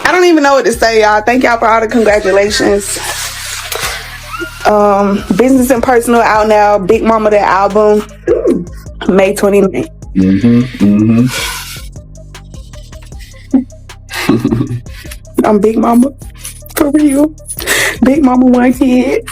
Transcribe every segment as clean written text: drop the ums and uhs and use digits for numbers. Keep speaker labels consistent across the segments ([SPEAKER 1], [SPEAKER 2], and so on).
[SPEAKER 1] I don't even know what to say, y'all. Thank y'all for all the congratulations. Business and Personal out now. Big Mama, the album, May 29th. I'm Big Mama. For real. Big Mama, one kid.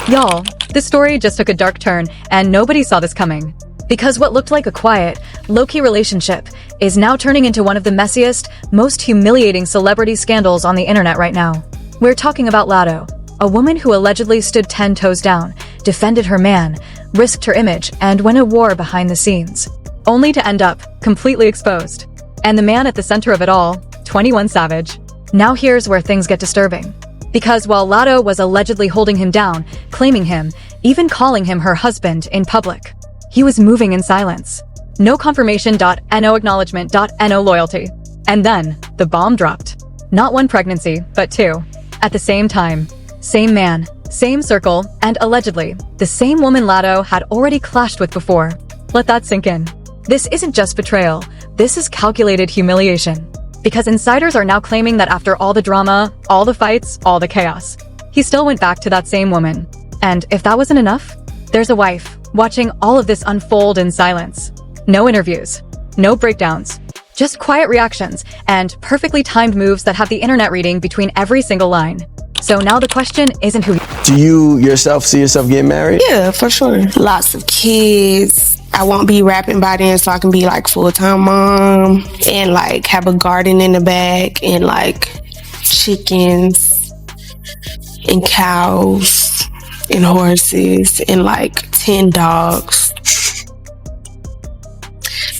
[SPEAKER 2] Y'all, this story just took a dark turn, and nobody saw this coming. Because what looked like a quiet, low-key relationship is now turning into one of the messiest, most humiliating celebrity scandals on the internet right now. We're talking about Latto, a woman who allegedly stood 10 toes down, defended her man, risked her image, and went to war behind the scenes, only to end up completely exposed. And the man at the center of it all, 21 Savage. Now here's where things get disturbing. Because while Latto was allegedly holding him down, claiming him, even calling him her husband in public, he was moving in silence. No confirmation.no acknowledgement.no loyalty. And then, the bomb dropped. Not one pregnancy, but two. At the same time. Same man, same circle, and allegedly, the same woman Latto had already clashed with before. Let that sink in. This isn't just betrayal, this is calculated humiliation. Because insiders are now claiming that after all the drama, all the fights, all the chaos, he still went back to that same woman. And if that wasn't enough, there's a wife watching all of this unfold in silence. No interviews, no breakdowns, just quiet reactions and perfectly timed moves that have the internet reading between every single line. So now the question isn't who.
[SPEAKER 3] Do you yourself see yourself getting married?
[SPEAKER 1] Yeah, for sure. Lots of kids. I won't be rapping by then, so I can be like full-time mom and like have a garden in the back and like chickens and cows and horses and like 10 dogs.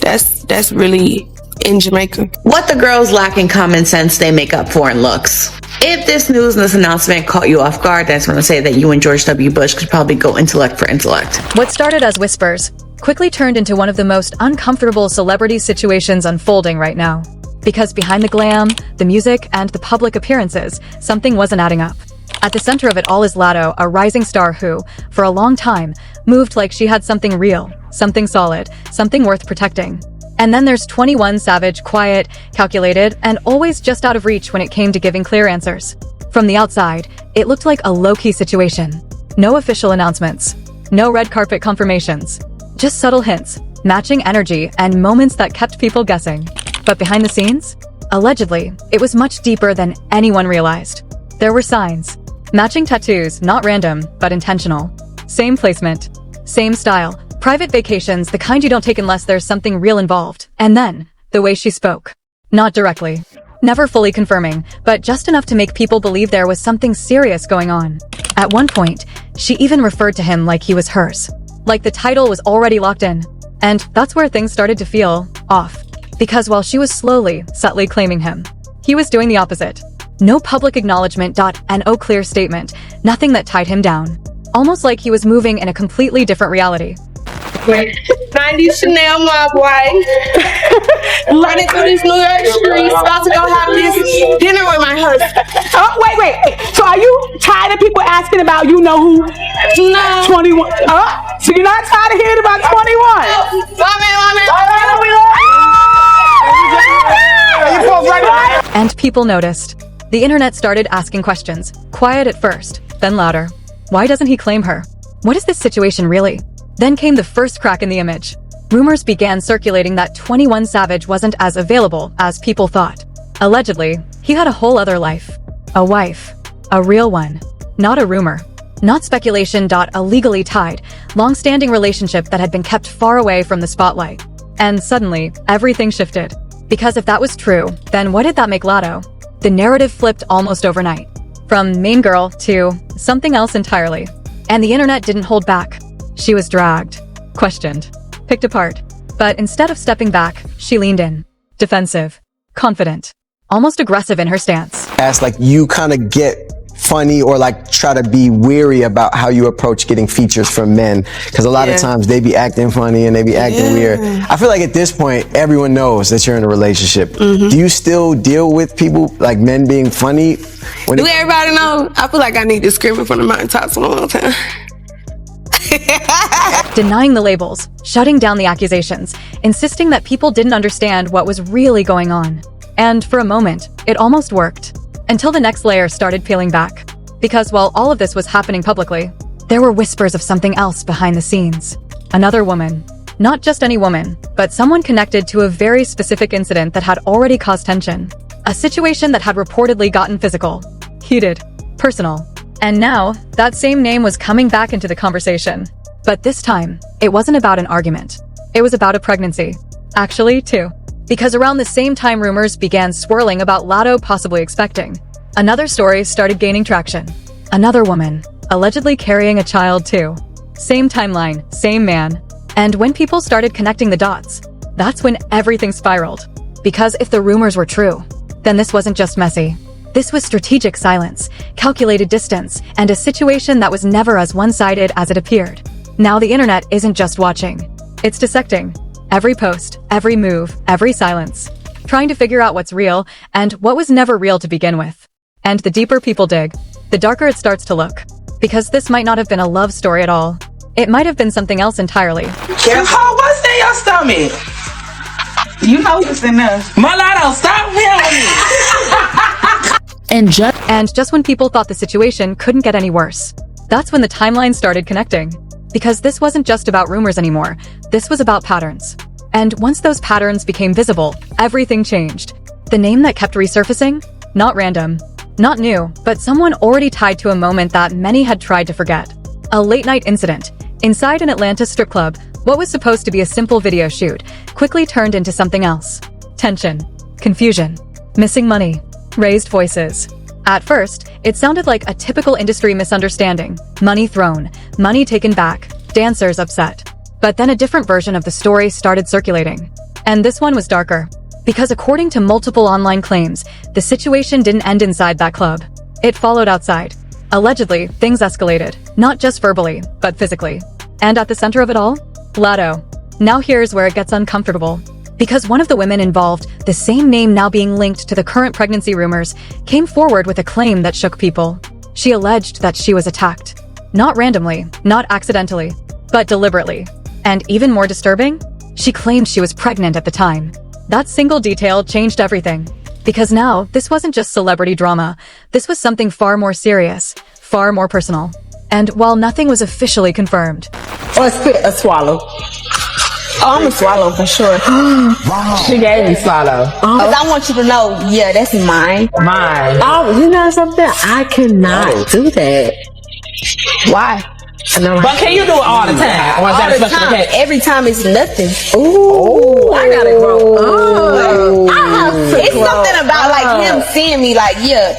[SPEAKER 1] That's really in Jamaica.
[SPEAKER 4] What the girls lack in common sense, they make up for in looks. If this news and this announcement caught you off guard, that's when I say that you and George W. Bush could probably go intellect for intellect.
[SPEAKER 2] What started as whispers quickly turned into one of the most uncomfortable celebrity situations unfolding right now. Because behind the glam, the music, and the public appearances, something wasn't adding up. At the center of it all is Latto, a rising star who, for a long time, moved like she had something real, something solid, something worth protecting. And then there's 21 Savage, quiet, calculated, and always just out of reach when it came to giving clear answers. From the outside, it looked like a low-key situation. No official announcements. No red carpet confirmations. Just subtle hints, matching energy, and moments that kept people guessing. But behind the scenes? Allegedly, it was much deeper than anyone realized. There were signs. Matching tattoos, not random, but intentional. Same placement. Same style. Private vacations, the kind you don't take unless there's something real involved. And then, the way she spoke. Not directly. Never fully confirming, but just enough to make people believe there was something serious going on. At one point, she even referred to him like he was hers. Like the title was already locked in. And that's where things started to feel off. Because while she was slowly, subtly claiming him, he was doing the opposite. No public acknowledgement.no clear statement, nothing that tied him down. Almost like he was moving in a completely different reality.
[SPEAKER 1] 90 Chanel, my boy. Running through these New York streets, about to go have this dinner with my husband.
[SPEAKER 5] Oh, wait. So are you tired of people asking about you know who?
[SPEAKER 1] No.
[SPEAKER 5] 21. So you're not tired of hearing about 21?
[SPEAKER 2] And people noticed. The internet started asking questions, quiet at first, then louder. Why doesn't he claim her? What is this situation really? Then came the first crack in the image. Rumors began circulating that 21 Savage wasn't as available as people thought. Allegedly, he had a whole other life. A wife. A real one. Not a rumor. Not speculation. A legally tied, long-standing relationship that had been kept far away from the spotlight. And suddenly, everything shifted. Because if that was true, then what did that make Latto? The narrative flipped almost overnight. From main girl to something else entirely. And the internet didn't hold back. She was dragged, questioned, picked apart. But instead of stepping back, she leaned in. Defensive, confident, almost aggressive in her stance.
[SPEAKER 3] As like you kind of get funny or like try to be weary about how you approach getting features from men, because a lot of times they be acting funny and they be acting weird. I feel like at this point everyone knows that you're in a relationship. Do you still deal with people like men being funny?
[SPEAKER 1] Do everybody know? I feel like I need to scream in front of mountaintops one more time.
[SPEAKER 2] Denying the labels, shutting down the accusations, insisting that people didn't understand what was really going on. And for a moment, it almost worked. Until the next layer started peeling back. Because while all of this was happening publicly, there were whispers of something else behind the scenes. Another woman. Not just any woman, but someone connected to a very specific incident that had already caused tension. A situation that had reportedly gotten physical, heated, personal. And now, that same name was coming back into the conversation. But this time, it wasn't about an argument. It was about a pregnancy. Actually, too. Because around the same time rumors began swirling about Latto possibly expecting, another story started gaining traction. Another woman, allegedly carrying a child too. Same timeline, same man. And when people started connecting the dots, that's when everything spiraled. Because if the rumors were true, then this wasn't just messy. This was strategic silence, calculated distance, and a situation that was never as one-sided as it appeared. Now the internet isn't just watching. It's dissecting. Every post, every move, every silence. Trying to figure out what's real and what was never real to begin with. And the deeper people dig, the darker it starts to look. Because this might not have been a love story at all. It might have been something else entirely.
[SPEAKER 6] Careful, what's in your stomach? You know what's in there. Mulatto, stop playing with me.
[SPEAKER 2] And just when people thought the situation couldn't get any worse, that's when the timeline started connecting. Because this wasn't just about rumors anymore, this was about patterns. And once those patterns became visible, everything changed. The name that kept resurfacing? Not random. Not new, but someone already tied to a moment that many had tried to forget. A late-night incident. Inside an Atlanta strip club, what was supposed to be a simple video shoot quickly turned into something else. Tension. Confusion. Missing money. Raised voices. At first, it sounded like a typical industry misunderstanding. Money thrown, money taken back, dancers upset. But then a different version of the story started circulating. And this one was darker. Because according to multiple online claims, the situation didn't end inside that club. It followed outside. Allegedly, things escalated, not just verbally, but physically. And at the center of it all? Latto. Now here's where it gets uncomfortable. Because one of the women involved, the same name now being linked to the current pregnancy rumors, came forward with a claim that shook people. She alleged that she was attacked. Not randomly, not accidentally, but deliberately. And even more disturbing, she claimed she was pregnant at the time. That single detail changed everything. Because now, this wasn't just celebrity drama, this was something far more serious, far more personal. And while nothing was officially confirmed.
[SPEAKER 5] Or spit a swallow. Oh, I'm a swallow for sure.
[SPEAKER 6] Wow. She gave me swallow.
[SPEAKER 7] Because I want you to know, yeah, that's mine.
[SPEAKER 6] Mine.
[SPEAKER 5] Oh, you know something? I cannot do that. Why?
[SPEAKER 6] But can you do it all the time? Or is that a special occasion?
[SPEAKER 7] Every time it's nothing.
[SPEAKER 5] Ooh, I gotta grow up. I have to
[SPEAKER 7] It's
[SPEAKER 5] grow
[SPEAKER 7] something about like him seeing me like, yeah.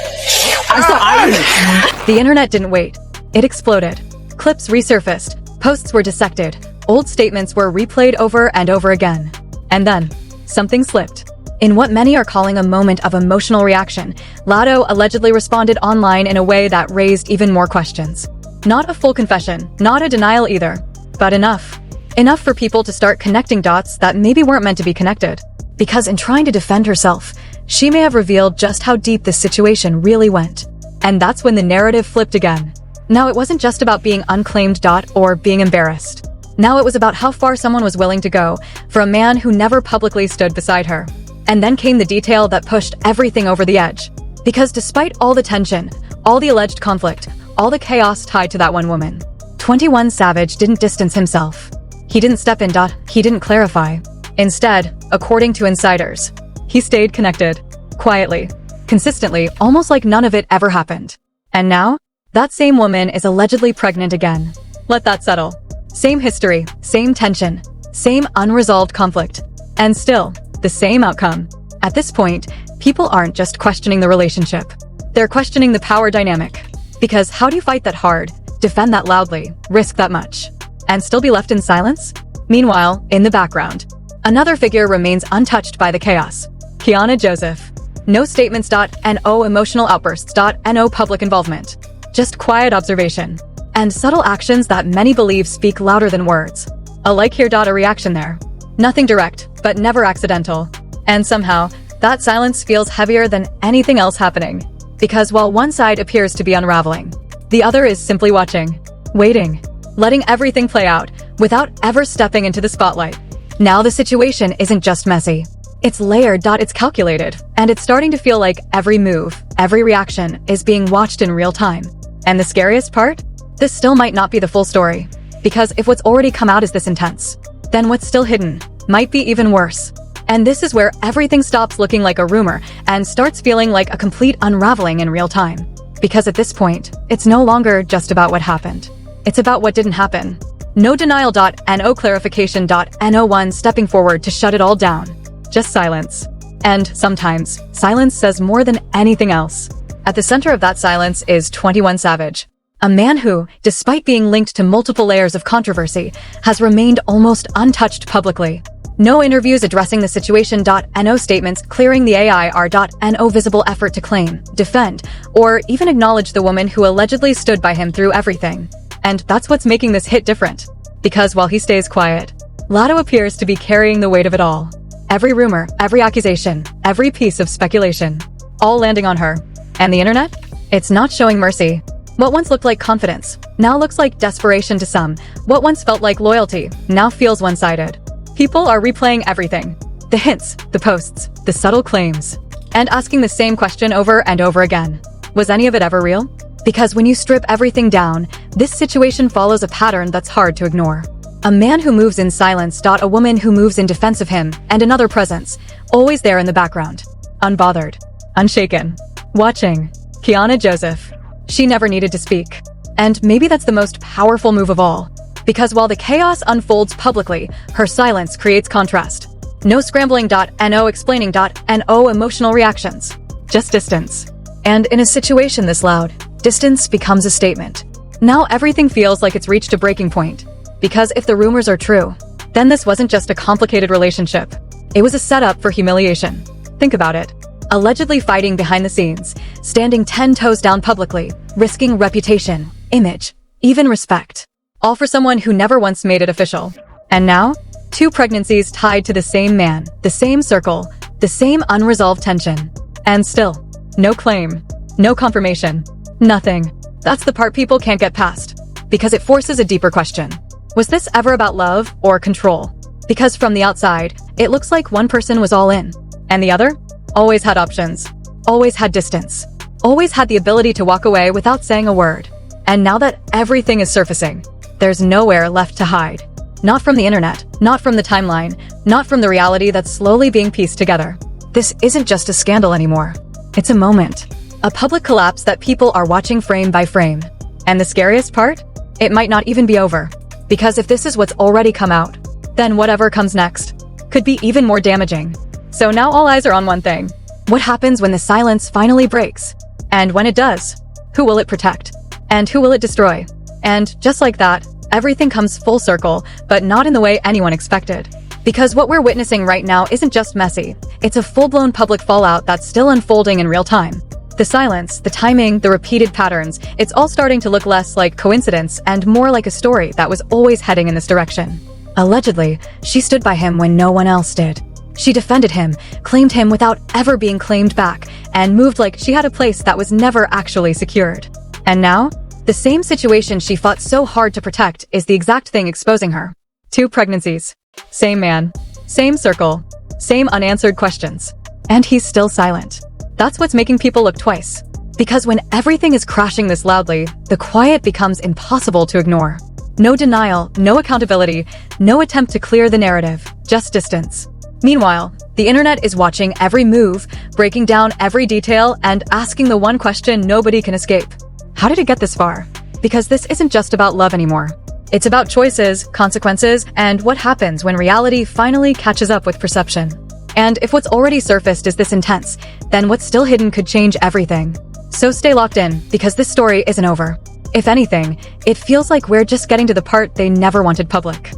[SPEAKER 2] The internet didn't wait. It exploded. Clips resurfaced. Posts were dissected. Old statements were replayed over and over again. And then, something slipped. In what many are calling a moment of emotional reaction, Latto allegedly responded online in a way that raised even more questions. Not a full confession, not a denial either, but enough. Enough for people to start connecting dots that maybe weren't meant to be connected. Because in trying to defend herself, she may have revealed just how deep this situation really went. And that's when the narrative flipped again. Now it wasn't just about being unclaimed or being embarrassed. Now it was about how far someone was willing to go for a man who never publicly stood beside her. And then came the detail that pushed everything over the edge. Because despite all the tension, all the alleged conflict, all the chaos tied to that one woman, 21 Savage didn't distance himself. He didn't step in. He didn't clarify. Instead, according to insiders, he stayed connected, quietly, consistently, almost like none of it ever happened. And now, that same woman is allegedly pregnant again. Let that settle. Same history, same tension, same unresolved conflict. And still, the same outcome. At this point, people aren't just questioning the relationship. They're questioning the power dynamic. Because how do you fight that hard, defend that loudly, risk that much, and still be left in silence? Meanwhile, in the background, another figure remains untouched by the chaos. Kiana Joseph. No statements. No emotional outbursts. No public involvement. Just quiet observation. And subtle actions that many believe speak louder than words. A like here. A reaction there. Nothing direct, but never accidental. And somehow, that silence feels heavier than anything else happening. Because while one side appears to be unraveling, the other is simply watching, waiting, letting everything play out without ever stepping into the spotlight. Now the situation isn't just messy. It's layered. It's calculated. And it's starting to feel like every move, every reaction is being watched in real time. And the scariest part? This still might not be the full story. Because if what's already come out is this intense, then what's still hidden might be even worse. And this is where everything stops looking like a rumor and starts feeling like a complete unraveling in real time. Because at this point, it's no longer just about what happened. It's about what didn't happen. No denial. No clarification. No one stepping forward to shut it all down. Just silence. And sometimes, silence says more than anything else. At the center of that silence is 21 Savage. A man who, despite being linked to multiple layers of controversy, has remained almost untouched publicly. No interviews addressing the situation. No statements clearing the AIR. No visible effort to claim, defend, or even acknowledge the woman who allegedly stood by him through everything. And that's what's making this hit different. Because while he stays quiet, Latto appears to be carrying the weight of it all. Every rumor, every accusation, every piece of speculation, all landing on her. And the internet? It's not showing mercy. What once looked like confidence now looks like desperation to some. What once felt like loyalty now feels one-sided. People are replaying everything. The hints, the posts, the subtle claims, and asking the same question over and over again. Was any of it ever real? Because when you strip everything down, this situation follows a pattern that's hard to ignore. A man who moves in silence. A woman who moves in defense of him, and another presence, always there in the background. Unbothered. Unshaken. Watching. Kiana Joseph. She never needed to speak. And maybe that's the most powerful move of all. Because while the chaos unfolds publicly, her silence creates contrast. No scrambling. No explaining. No emotional reactions. Just distance. And in a situation this loud, distance becomes a statement. Now everything feels like it's reached a breaking point. Because if the rumors are true, then this wasn't just a complicated relationship. It was a setup for humiliation. Think about it. Allegedly fighting behind the scenes, standing 10 toes down publicly, risking reputation, image, even respect. All for someone who never once made it official. And now, 2 pregnancies tied to the same man, the same circle, the same unresolved tension. And still, no claim, no confirmation, nothing. That's the part people can't get past. Because it forces a deeper question. Was this ever about love or control? Because from the outside, it looks like one person was all in, and the other always had options, always had distance, always had the ability to walk away without saying a word. And now that everything is surfacing, there's nowhere left to hide. Not from the internet, not from the timeline, not from the reality that's slowly being pieced together. This isn't just a scandal anymore. It's a moment. A public collapse that people are watching frame by frame. And the scariest part? It might not even be over. Because if this is what's already come out, then whatever comes next could be even more damaging. So now all eyes are on one thing. What happens when the silence finally breaks? And when it does, who will it protect? And who will it destroy? And just like that, everything comes full circle, but not in the way anyone expected. Because what we're witnessing right now isn't just messy. It's a full-blown public fallout that's still unfolding in real time. The silence, the timing, the repeated patterns, it's all starting to look less like coincidence and more like a story that was always heading in this direction. Allegedly, she stood by him when no one else did. She defended him, claimed him without ever being claimed back, and moved like she had a place that was never actually secured. And now, the same situation she fought so hard to protect is the exact thing exposing her. 2 pregnancies. Same man. Same circle. Same unanswered questions. And he's still silent. That's what's making people look twice. Because when everything is crashing this loudly, the quiet becomes impossible to ignore. No denial, no accountability, no attempt to clear the narrative, just distance. Meanwhile, the internet is watching every move, breaking down every detail, and asking the one question nobody can escape. How did it get this far? Because this isn't just about love anymore. It's about choices, consequences, and what happens when reality finally catches up with perception. And if what's already surfaced is this intense, then what's still hidden could change everything. So stay locked in, because this story isn't over. If anything, it feels like we're just getting to the part they never wanted public.